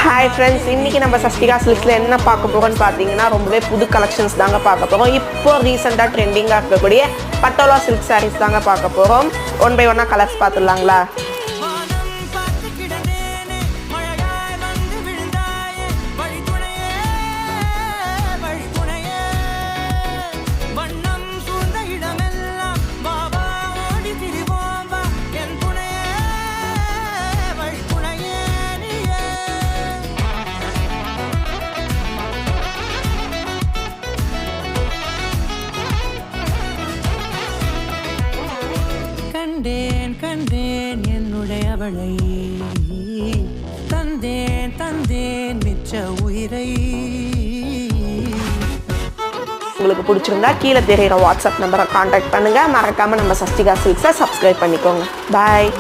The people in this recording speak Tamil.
ஹாய் ஃப்ரெண்ட்ஸ், இன்றைக்கி நம்ம சஷ்டிகா சில்க்ஸில் என்ன பார்க்க போகிறோன்னு பார்த்தீங்கன்னா ரொம்பவே புது கலெக்ஷன்ஸ் தாங்க பார்க்க போகிறோம். இப்போ ரீசெண்டாக ட்ரெண்டிங்காக இருக்கக்கூடிய பட்டோலா சில்க் சாரீஸ் தாங்க பார்க்க போகிறோம். ஒன் பை ஒன்னாக கலர்ஸ் பார்த்துடலாங்களா? கண்டேன் கண்டேன் என்னுடையவளை, தந்தேன் தந்தேன் மிச்ச உயிரை. உங்களுக்கு பிடிச்சிருந்தா கீழே தெரிகிற வாட்ஸ்அப் நம்பரை காண்டாக்ட் பண்ணுங்கள். மறக்காமல் நம்ம சஷ்டிகா சில்க்ஸை சப்ஸ்கிரைப் பண்ணிக்கோங்க. பாய்.